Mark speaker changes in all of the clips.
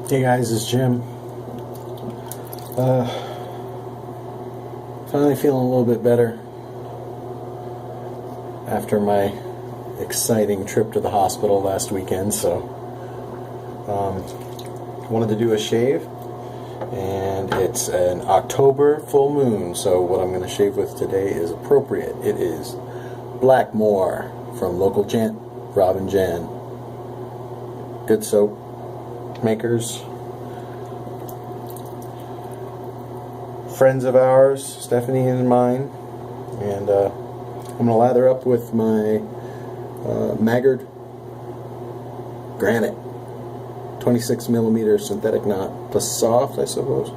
Speaker 1: Hey guys, it's Jim. Finally feeling a little bit better after my exciting trip to the hospital last weekend, so wanted to do a shave, and it's an October full moon, so what I'm going to shave with today is appropriate. It is Blackmoor from Local Gent, Robin Jan. Good soap makers, friends of ours, Stephanie and mine, and I'm going to lather up with my Maggard Granite 26mm synthetic knot plus soft, I suppose.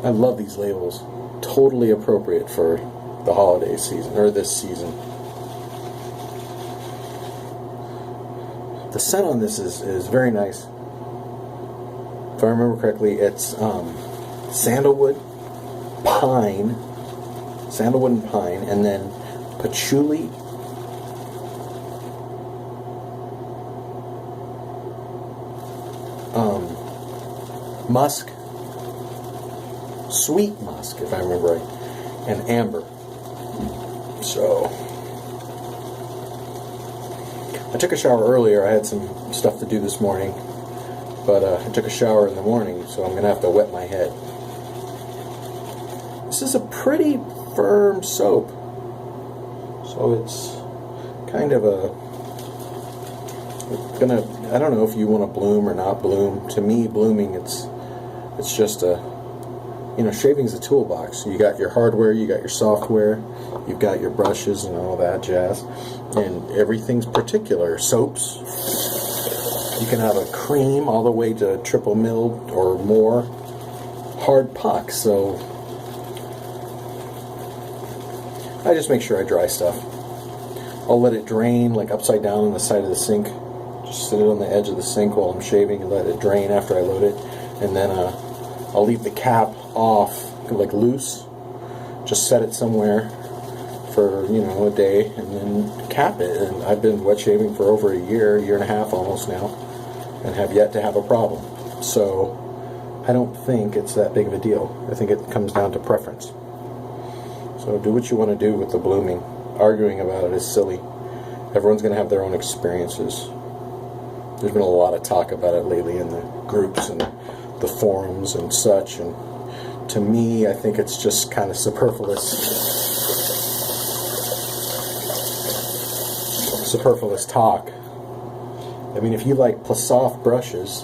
Speaker 1: I love these labels. Totally appropriate for the holiday season, or this season. The scent on this is very nice. If I remember correctly, it's sandalwood, pine, and then patchouli, musk, sweet musk, if I remember right, and amber. So I took a shower earlier. I had some stuff to do this morning, but I took a shower in the morning, so I'm going to have to wet my head. This is a pretty firm soap, so it's kind of I don't know if you want to bloom or not bloom. To me, blooming, it's just shaving's a toolbox. You got your hardware, you got your software, you've got your brushes and all that jazz, and everything's particular. Soaps, you can have a cream all the way to triple milled or more hard puck. So I just make sure I dry stuff. I'll let it drain like upside down on the side of the sink. Just sit it on the edge of the sink while I'm shaving and let it drain after I load it, and then I'll leave the cap off, like loose. Just set it somewhere for a day, and then cap it. And I've been wet shaving for over a year and a half almost now, and have yet to have a problem. So I don't think it's that big of a deal. I think it comes down to preference. So do what you want to do with the blooming. Arguing about it is silly. Everyone's going to have their own experiences. There's been a lot of talk about it lately in the groups and the forums and such, and to me, I think it's just kind of superfluous talk. I mean, if you like soft brushes,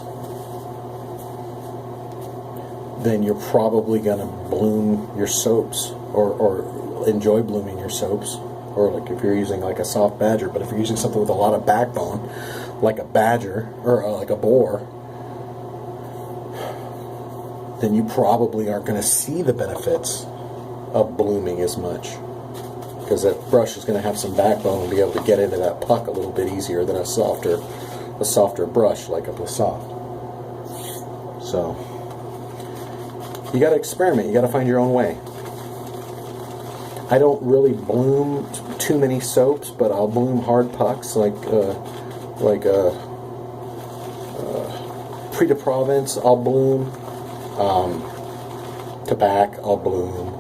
Speaker 1: then you're probably going to bloom your soaps, or enjoy blooming your soaps, or like if you're using like a soft badger. But if you're using something with a lot of backbone, like a badger or like a boar, then you probably aren't going to see the benefits of blooming as much, because that brush is going to have some backbone and be able to get into that puck a little bit easier than a softer brush like a Soft. So you got to experiment. You got to find your own way. I don't really bloom too many soaps, but I'll bloom hard pucks like Prix de Provence. I'll bloom. Tobacco, I'll bloom.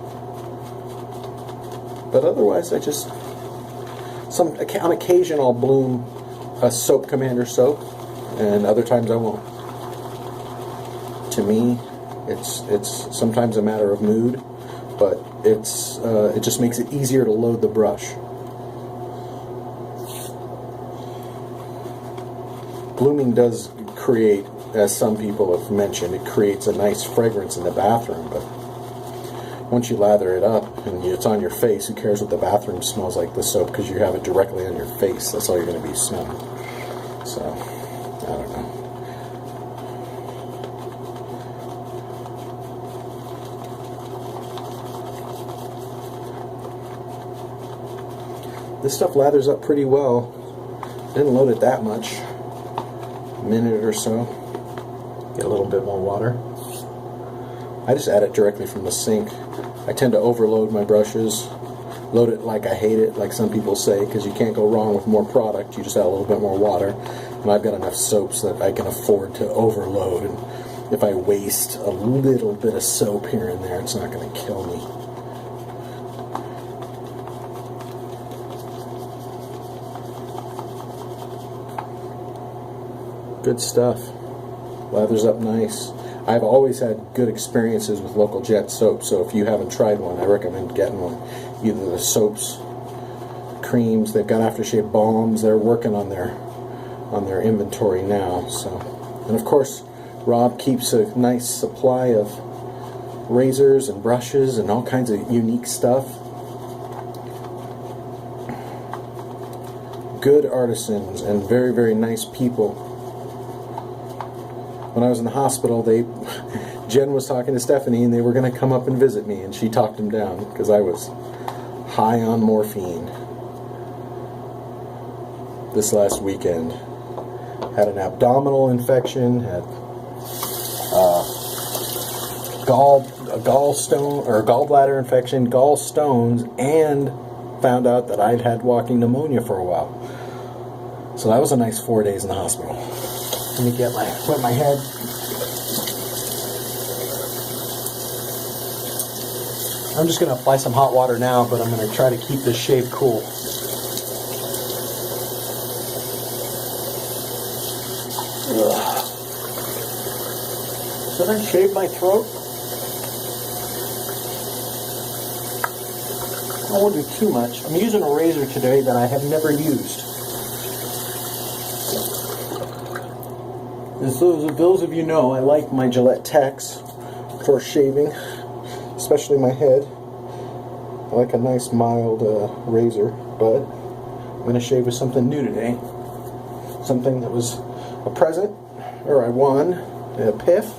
Speaker 1: But otherwise, on occasion I'll bloom a Soap Commander soap, and other times I won't. To me, it's sometimes a matter of mood, but it just makes it easier to load the brush. Blooming does create, as some people have mentioned, it creates a nice fragrance in the bathroom, but once you lather it up and it's on your face, who cares what the bathroom smells like, the soap, because you have it directly on your face. That's all you're going to be smelling. So, I don't know. This stuff lathers up pretty well. Didn't load it that much. A minute or so. Get a little bit more water. I just add it directly from the sink. I tend to overload my brushes load it like I hate it, like some people say, because you can't go wrong with more product. You just add a little bit more water. And I've got enough soaps that I can afford to overload. And if I waste a little bit of soap here and there, it's not going to kill me. Good stuff. Lathers up nice. I've always had good experiences with Local Gent soap, so if you haven't tried one, I recommend getting one. Either the soaps, creams, they've got aftershave balms. They're working on their inventory now. So, and of course, Rob keeps a nice supply of razors and brushes and all kinds of unique stuff. Good artisans and very, very nice people. When I was in the hospital, Jen was talking to Stephanie, and they were going to come up and visit me, and she talked them down because I was high on morphine this last weekend. Had an abdominal infection, had gallbladder infection, gallstones, and found out that I'd had walking pneumonia for a while. So that was a nice 4 days in the hospital. Let me wet my head. I'm just going to apply some hot water now, but I'm going to try to keep this shave cool. Ugh. Should I shave my throat? I won't do too much. I'm using a razor today that I have never used. As those of you know, I like my Gillette Tex for shaving, especially my head. I like a nice mild razor, but I'm going to shave with something new today. Something that was a present, or I won a piff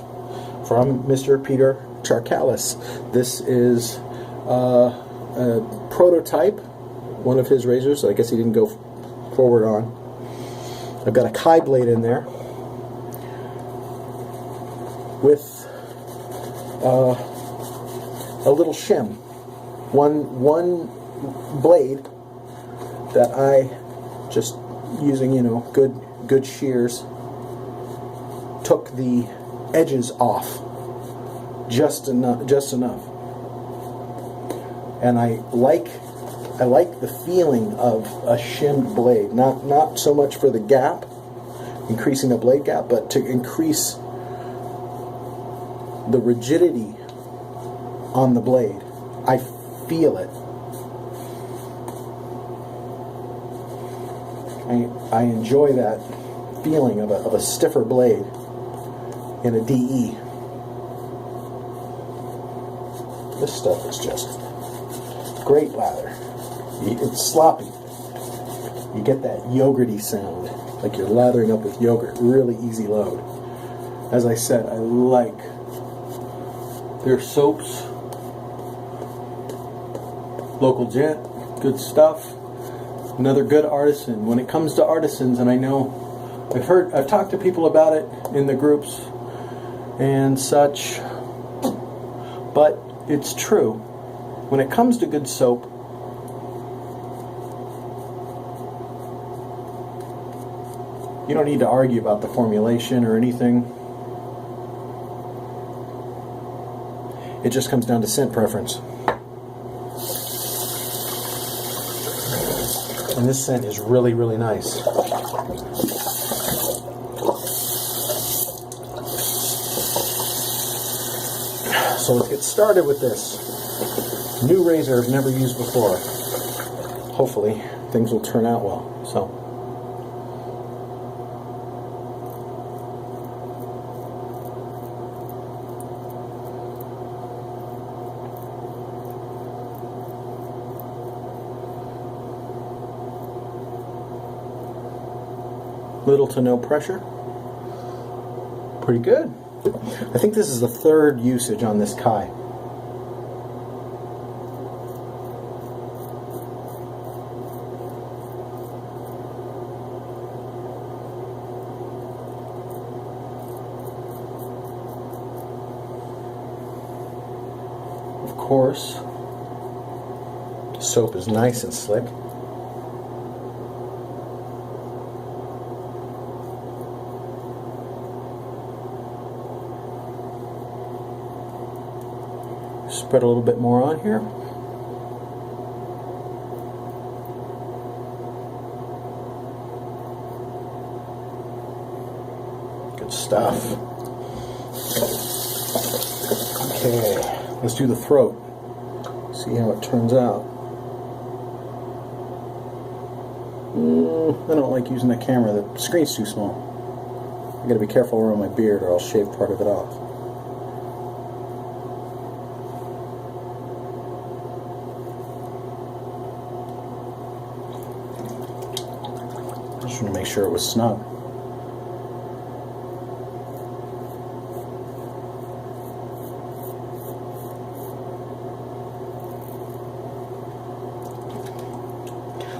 Speaker 1: from Mr. Peter Charkalis. This is a prototype, one of his razors. I guess he didn't go forward on. I've got a Kai blade in there with a little shim. One blade that I, just using, good shears, took the edges off just enough. And I like the feeling of a shimmed blade. Not so much for the gap, increasing the blade gap, but to increase the rigidity on the blade. I feel it. I enjoy that feeling of a stiffer blade in a DE. This stuff is just great lather. It's sloppy. You get that yogurty sound, like you're lathering up with yogurt. Really easy load. As I said, I like their soaps. Local Gent, good stuff. Another good artisan. When it comes to artisans, and I know I've talked to people about it in the groups and such, but it's true. When it comes to good soap, you don't need to argue about the formulation or anything. It just comes down to scent preference. And this scent is really, really nice. So let's get started with this new razor I've never used before. Hopefully things will turn out well. So little to no pressure. Pretty good. I think this is the third usage on this Kai. Of course, soap is nice and slick. Spread a little bit more on here. Good stuff. Okay, let's do the throat. See how it turns out. I don't like using the camera. The screen's too small. I gotta be careful around my beard or I'll shave part of it off. Just want to make sure it was snug.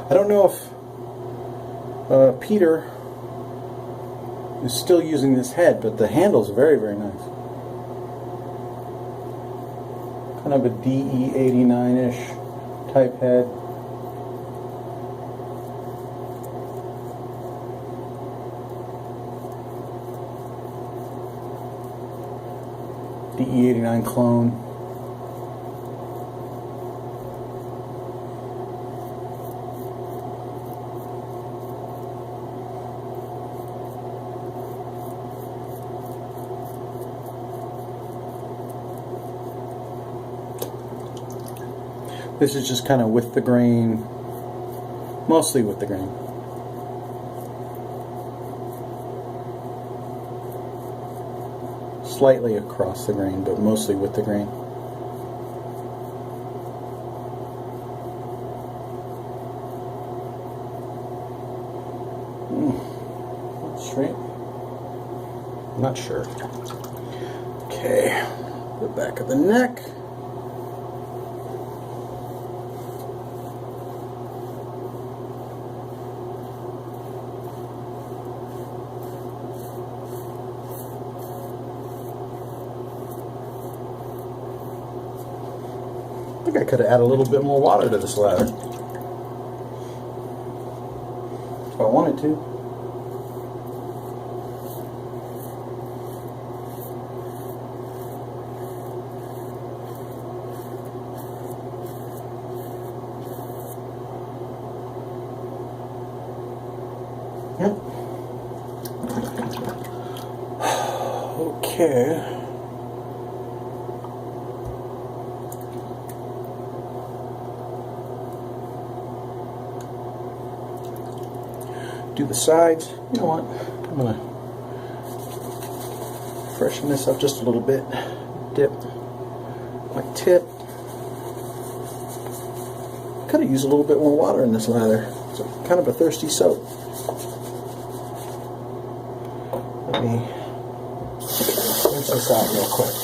Speaker 1: I don't know if Peter is still using this head, but the handle's very, very nice. Kind of a DE89-ish type head. DE89 clone. This is just kind of with the grain, mostly with the grain. Slightly across the grain, but mostly with the grain. Straight? I'm not sure. Okay, the back of the neck. I think I could have added a little bit more water to this lather if I wanted to. Yep. Okay. Do the sides. You know what? I'm gonna freshen this up just a little bit. Dip my tip. Could have used a little bit more water in this lather. It's kind of a thirsty soap. Let me rinse this out real quick.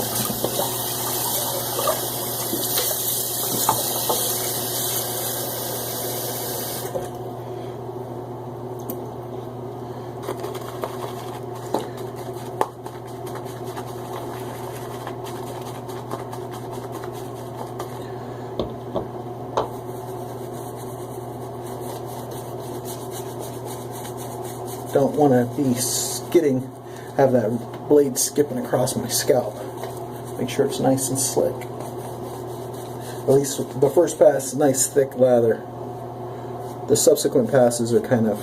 Speaker 1: Don't want to be have that blade skipping across my scalp. Make sure it's nice and slick. At least the first pass, nice thick lather. The subsequent passes are kind of,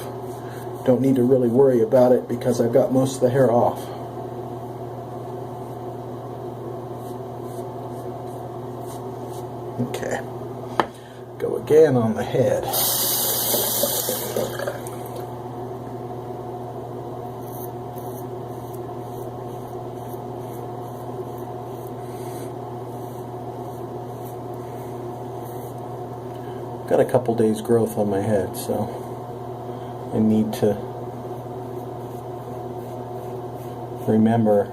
Speaker 1: don't need to really worry about it because I've got most of the hair off. Okay. Go again on the head. Got a couple days growth on my head, so I need to remember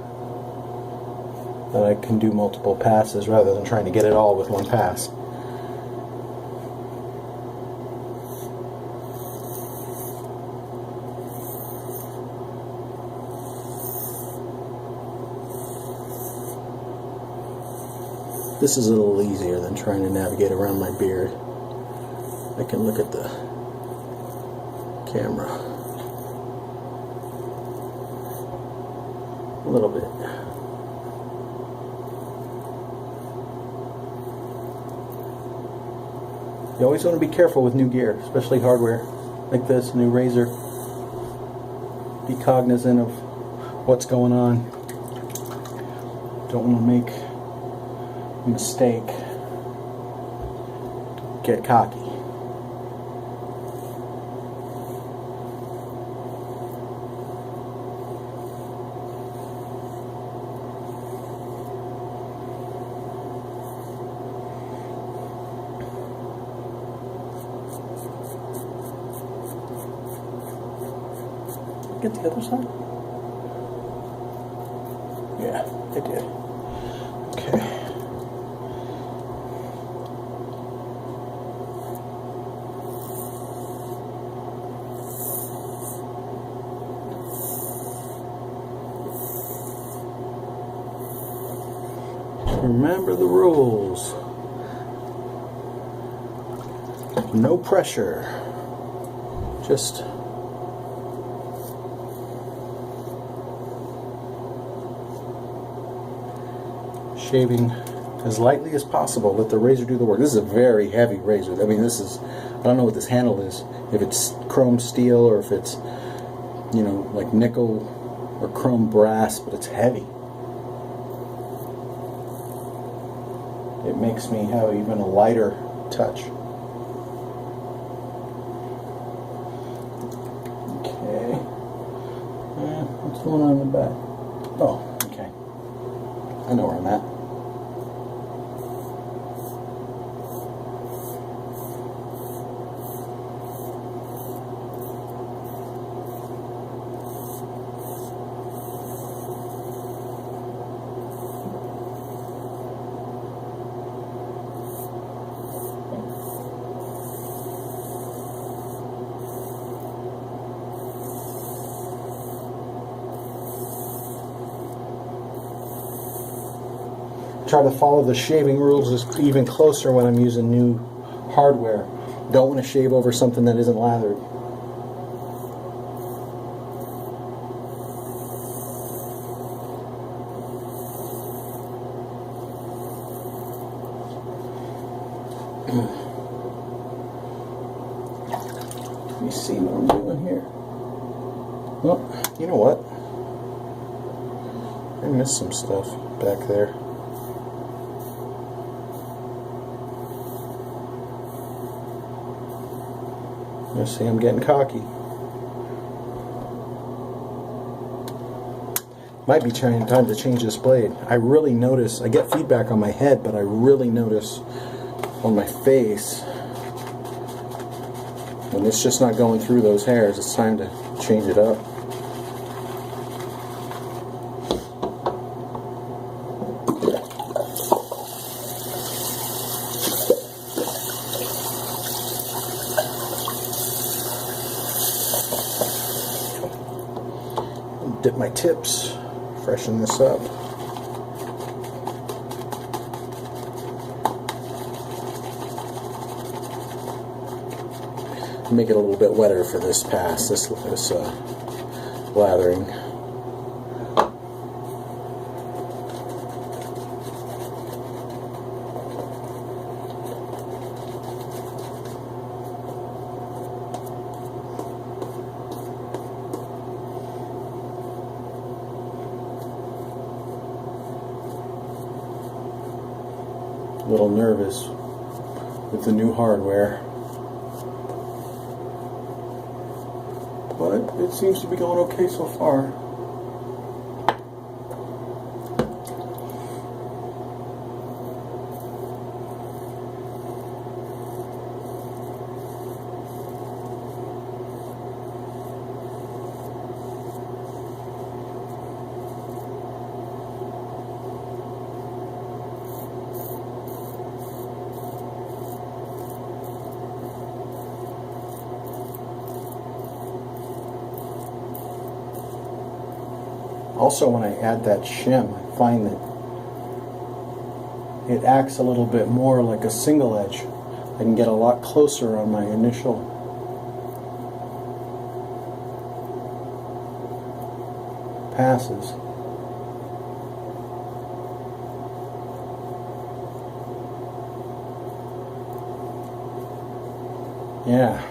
Speaker 1: that I can do multiple passes rather than trying to get it all with one pass. This is a little easier than trying to navigate around my beard. I can look at the camera a little bit. You always want to be careful with new gear, especially hardware like this, new razor. Be cognizant of what's going on. Don't want to make a mistake. Get cocky. Get the other side? Yeah, I did. Okay. Remember the rules. No pressure. Just shaving as lightly as possible. Let the razor do the work. This is a very heavy razor. I mean, this is, I don't know what this handle is. If it's chrome steel or if it's, you know, like nickel or chrome brass, but it's heavy. It makes me have even a lighter touch. Okay. What's going on in the back? Oh, okay. I know where I'm at. Try to follow the shaving rules even closer when I'm using new hardware. Don't want to shave over something that isn't lathered. Let me see what I'm doing here. Well, you know what? I missed some stuff back there. You see, I'm getting cocky. Might be time to change this blade. I really notice, I get feedback on my head, but I really notice on my face when it's just not going through those hairs. It's time to change it up. Dip my tips, freshen this up. Make it a little bit wetter for this pass, this lathering. A little nervous with the new hardware, but it seems to be going okay so far. Also, when I add that shim, I find that it acts a little bit more like a single edge. I can get a lot closer on my initial passes. Yeah,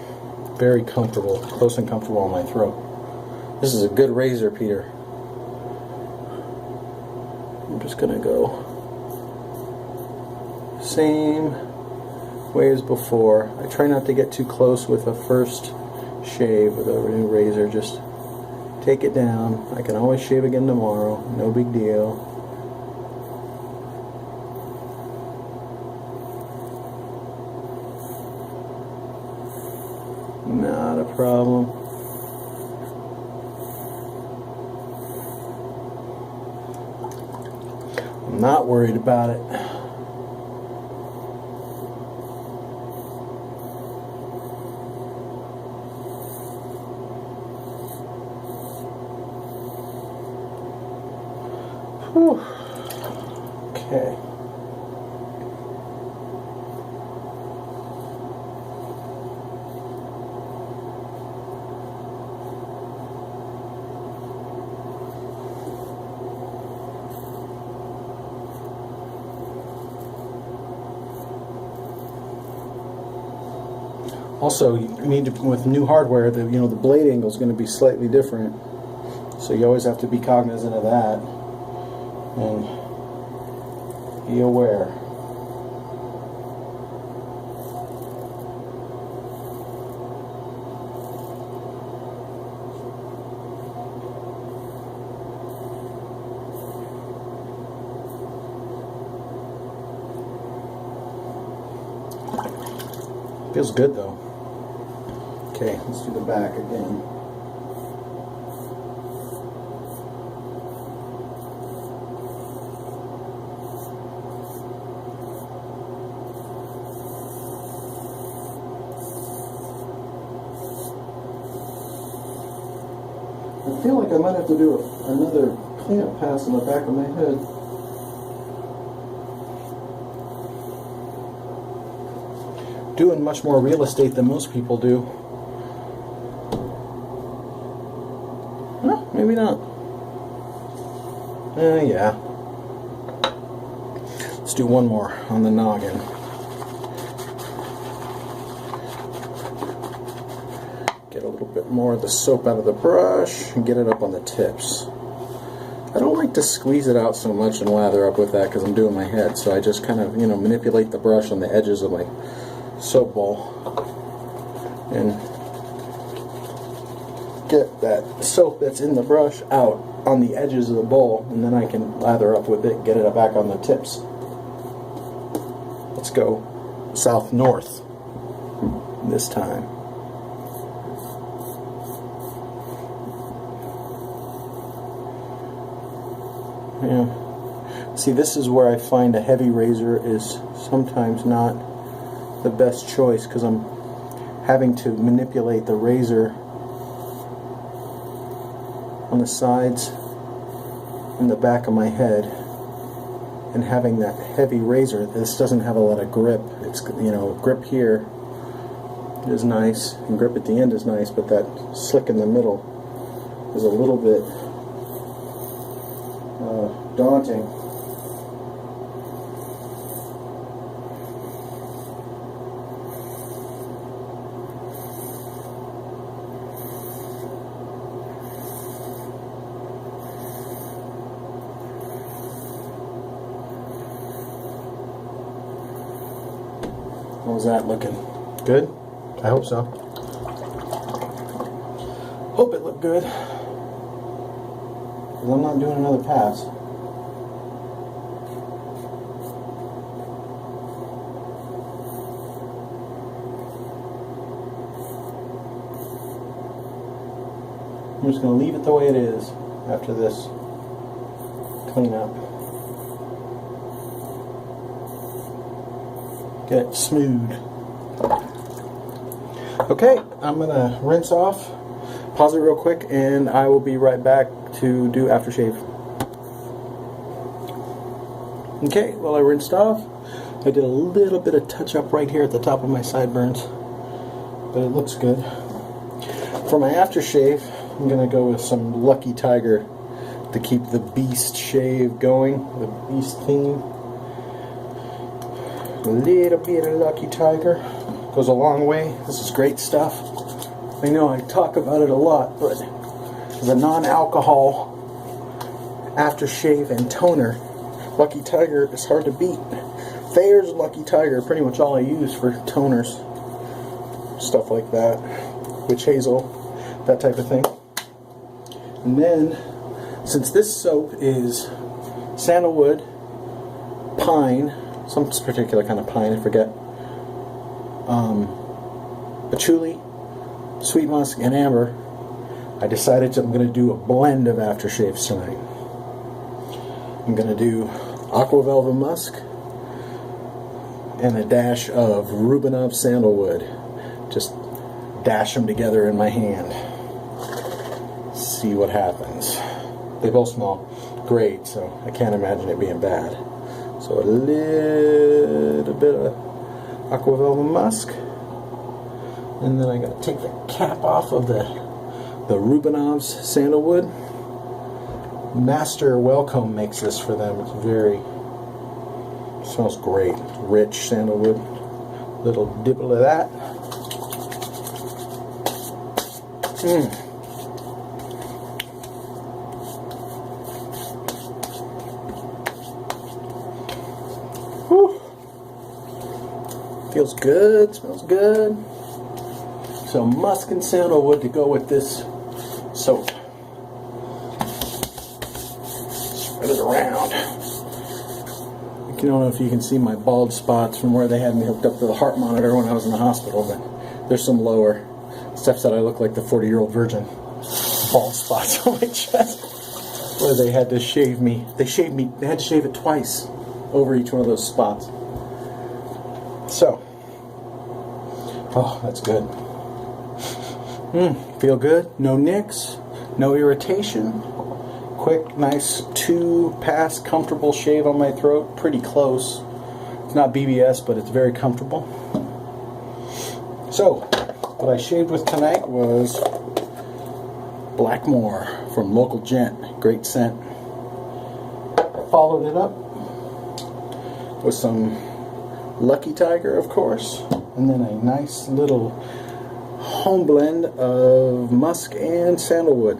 Speaker 1: very comfortable, close and comfortable on my throat. This is a good razor, Peter. I'm just gonna go same way as before. I try not to get too close with a first shave with a new razor. Just take it down. I can always shave again tomorrow. No big deal. Not a problem. I'm not worried about it. Whew. Okay. Also, you need to, with new hardware, the blade angle is going to be slightly different, so you always have to be cognizant of that and be aware. Feels good though. Okay, let's do the back again. I feel like I might have to do another cleanup pass on the back of my head. Doing much more real estate than most people do. Well, maybe not. Yeah. Let's do one more on the noggin. Get a little bit more of the soap out of the brush and get it up on the tips. I don't like to squeeze it out so much and lather up with that because I'm doing my head, so I just kind of, manipulate the brush on the edges of my soap bowl and get that soap that's in the brush out on the edges of the bowl, and then I can lather up with it and get it back on the tips. Let's go south-north this time. Yeah. See, this is where I find a heavy razor is sometimes not the best choice, because I'm having to manipulate the razor on the sides and the back of my head, and having that heavy razor, this doesn't have a lot of grip. It's, grip here is nice and grip at the end is nice, but that slick in the middle is a little bit daunting. How's that looking? Good? I hope so. Hope it looked good. 'Cause I'm not doing another pass. I'm just going to leave it the way it is after this cleanup. Get it smooth. Okay, I'm going to rinse off, pause it real quick, and I will be right back to do aftershave. Okay, well, I rinsed off. I did a little bit of touch up right here at the top of my sideburns, but it looks good. For my aftershave, I'm going to go with some Lucky Tiger to keep the beast shave going, the beast theme. A little bit of Lucky Tiger goes a long way. This is great stuff. I know I talk about it a lot, but the non-alcohol aftershave and toner, Lucky Tiger is hard to beat. Thayer's Lucky Tiger, pretty much all I use for toners, stuff like that, witch hazel, that type of thing. And then, since this soap is sandalwood, pine, some particular kind of pine, I forget, patchouli, sweet musk, and amber, I decided I'm going to do a blend of aftershaves tonight. I'm going to do Aqua Velva Musk and a dash of Rubinov Sandalwood. Just dash them together in my hand. See what happens. They both smell great, so I can't imagine it being bad. So a little bit of Aqua Velva Musk. And then I got to take the cap off of the Rubinov's Sandalwood. Master Wellcome makes this for them. It's smells great. Rich sandalwood. Little dibble of that. Whew. Feels good. Smells good. So musk and sandalwood to go with this soap. Spread it around. I don't know if you can see my bald spots from where they had me hooked up to the heart monitor when I was in the hospital, but there's some lower. Steph said I look like the 40-year-old virgin. Bald spots on my chest where they had to shave me. They had to shave it twice over each one of those spots. So, oh, that's good. Feel good. No nicks, no irritation. Quick, nice 2-pass comfortable shave on my throat. Pretty close. It's not BBS, but it's very comfortable. So, what I shaved with tonight was Blackmoor from Local Gent. Great scent. I followed it up with some Lucky Tiger, of course, and then a nice little home blend of musk and sandalwood.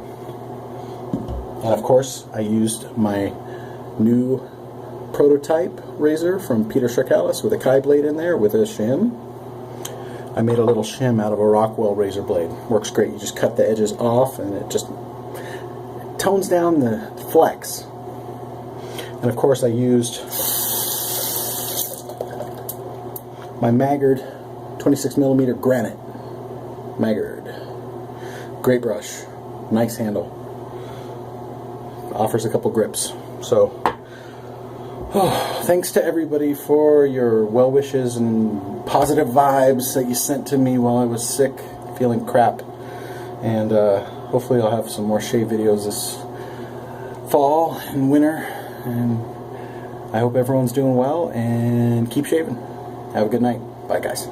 Speaker 1: And of course, I used my new prototype razor from Peter Charkalis with a Kai blade in there with a shim. I made a little shim out of a Rockwell razor blade. Works great. You just cut the edges off and it just tones down the flex. And of course, I used my Maggard 26mm Granite. Maggard. Great brush. Nice handle. Offers a couple grips. So, thanks to everybody for your well wishes and positive vibes that you sent to me while I was sick, feeling crap. And hopefully I'll have some more shave videos this fall and winter. And I hope everyone's doing well and keep shaving. Have a good night. Bye, guys.